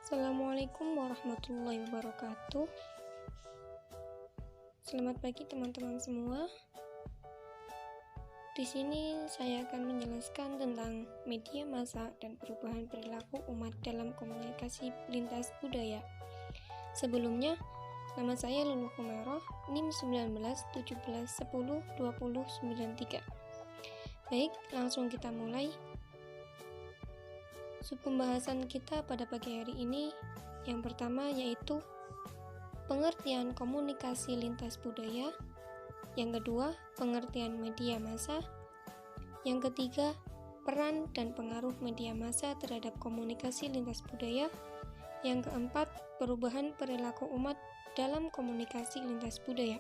Assalamualaikum warahmatullahi wabarakatuh. Selamat pagi teman-teman semua. Di sini saya akan menjelaskan tentang media massa dan perubahan perilaku umat dalam komunikasi lintas budaya. Sebelumnya, nama saya Luluh Humairah, NIM 19 17 10 20 93. Baik, langsung kita mulai. Pembahasan kita pada pagi hari ini yang pertama yaitu pengertian komunikasi lintas budaya, yang kedua pengertian media massa, yang ketiga peran dan pengaruh media massa terhadap komunikasi lintas budaya, yang keempat perubahan perilaku umat dalam komunikasi lintas budaya.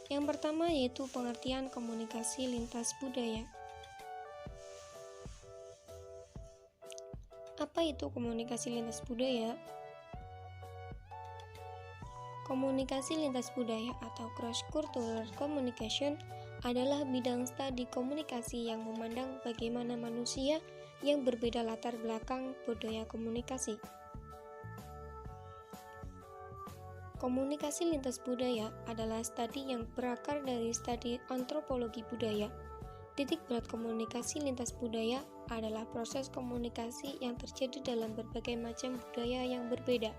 Yang pertama yaitu pengertian komunikasi lintas budaya. Apa itu komunikasi lintas budaya? Komunikasi lintas budaya atau cross-cultural communication adalah bidang studi komunikasi yang memandang bagaimana manusia yang berbeda latar belakang budaya komunikasi. Komunikasi lintas budaya adalah studi yang berakar dari studi antropologi budaya. Titik berat komunikasi lintas budaya adalah proses komunikasi yang terjadi dalam berbagai macam budaya yang berbeda.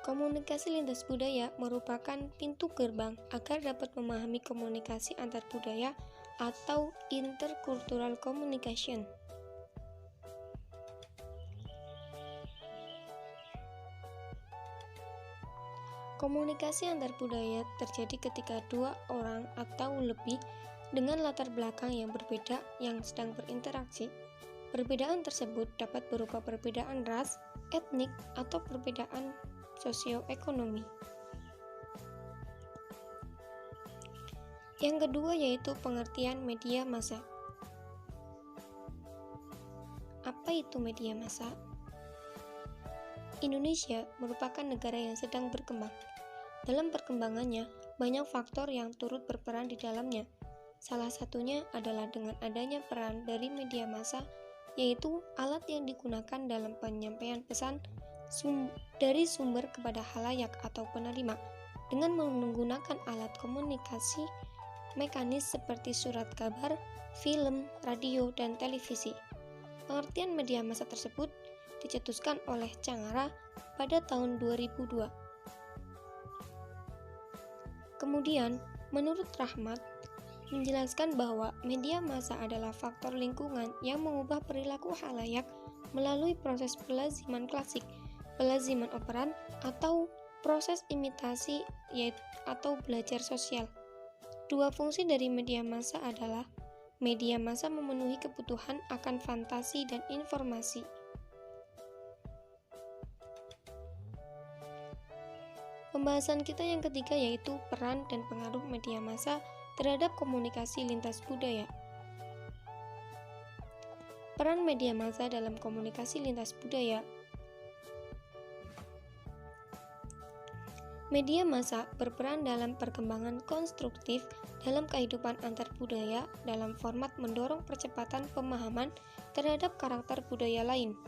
Komunikasi lintas budaya merupakan pintu gerbang agar dapat memahami komunikasi antar budaya atau intercultural communication. Komunikasi antar budaya terjadi ketika dua orang atau lebih dengan latar belakang yang berbeda yang sedang berinteraksi. Perbedaan tersebut dapat berupa perbedaan ras, etnik, atau perbedaan sosioekonomi. Yang kedua yaitu pengertian media massa. Apa itu media massa? Indonesia merupakan negara yang sedang berkembang. Dalam perkembangannya, banyak faktor yang turut berperan di dalamnya. Salah satunya adalah dengan adanya peran dari media massa, yaitu alat yang digunakan dalam penyampaian pesan dari sumber kepada halayak atau penerima, dengan menggunakan alat komunikasi mekanis seperti surat kabar, film, radio, dan televisi. Pengertian media massa tersebut dicetuskan oleh Cangara pada tahun 2002. Kemudian, menurut Rahmat, menjelaskan bahwa media massa adalah faktor lingkungan yang mengubah perilaku halayak melalui proses pelaziman klasik, pelaziman operan, atau proses imitasi atau belajar sosial. Dua fungsi dari media massa adalah media massa memenuhi kebutuhan akan fantasi dan informasi. Pembahasan kita yang ketiga yaitu peran dan pengaruh media massa terhadap komunikasi lintas budaya. Peran media massa dalam komunikasi lintas budaya. Media massa berperan dalam perkembangan konstruktif dalam kehidupan antar budaya dalam format mendorong percepatan pemahaman terhadap karakter budaya lain,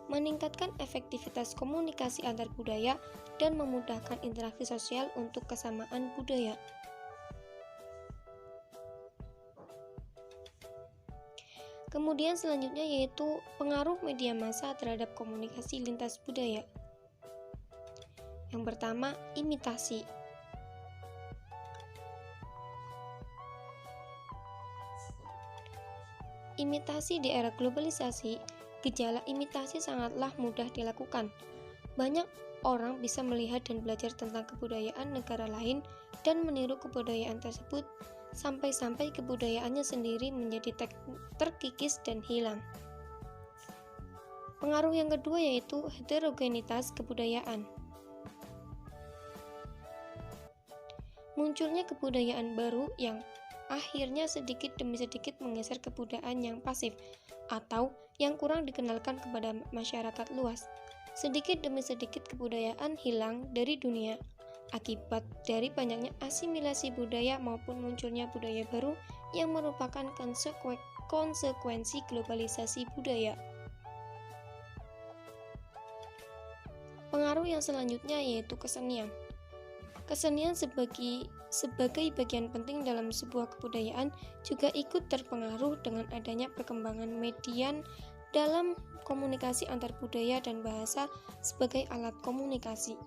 meningkatkan efektivitas komunikasi antar budaya, dan memudahkan interaksi sosial untuk kesamaan budaya. Kemudian selanjutnya yaitu pengaruh media massa terhadap komunikasi lintas budaya. Yang pertama, imitasi. Imitasi di era globalisasi, gejala imitasi sangatlah mudah dilakukan. Banyak orang bisa melihat dan belajar tentang kebudayaan negara lain dan meniru kebudayaan tersebut sampai-sampai kebudayaannya sendiri menjadi terkikis dan hilang. Pengaruh yang kedua yaitu heterogenitas kebudayaan. Munculnya kebudayaan baru yang akhirnya sedikit demi sedikit menggeser kebudayaan yang pasif atau yang kurang dikenalkan kepada masyarakat luas. Sedikit demi sedikit kebudayaan hilang dari dunia akibat dari banyaknya asimilasi budaya maupun munculnya budaya baru yang merupakan konsekuensi globalisasi budaya. Pengaruh yang selanjutnya yaitu kesenian. Kesenian sebagai bagian penting dalam sebuah kebudayaan juga ikut terpengaruh dengan adanya perkembangan median dalam komunikasi antar budaya dan bahasa sebagai alat komunikasi.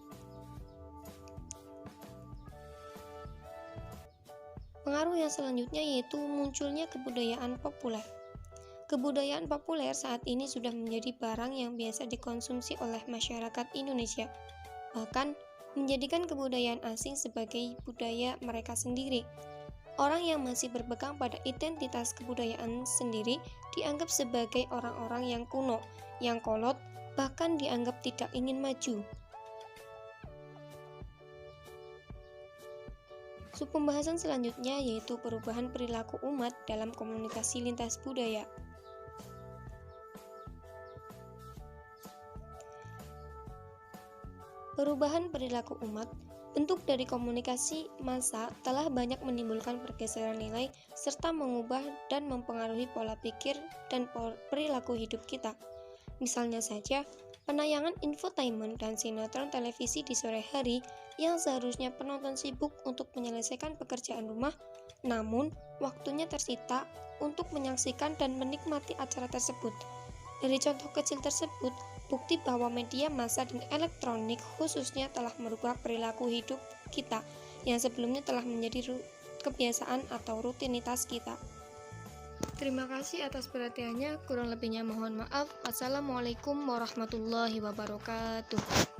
Pengaruh yang selanjutnya yaitu munculnya kebudayaan populer. Kebudayaan populer saat ini sudah menjadi barang yang biasa dikonsumsi oleh masyarakat Indonesia, bahkan menjadikan kebudayaan asing sebagai budaya mereka sendiri. Orang yang masih berpegang pada identitas kebudayaan sendiri dianggap sebagai orang-orang yang kuno, yang kolot, bahkan dianggap tidak ingin maju. Subpembahasan selanjutnya yaitu perubahan perilaku umat dalam komunikasi lintas budaya. Perubahan perilaku umat, bentuk dari komunikasi massa telah banyak menimbulkan pergeseran nilai serta mengubah dan mempengaruhi pola pikir dan perilaku hidup kita. Misalnya saja, penayangan infotainment dan sinetron televisi di sore hari yang seharusnya penonton sibuk untuk menyelesaikan pekerjaan rumah, namun waktunya tersita untuk menyaksikan dan menikmati acara tersebut. Dari contoh kecil tersebut, bukti bahwa media massa dan elektronik khususnya telah merubah perilaku hidup kita yang sebelumnya telah menjadi kebiasaan atau rutinitas kita. Terima kasih atas perhatiannya, kurang lebihnya mohon maaf. Wassalamualaikum warahmatullahi wabarakatuh.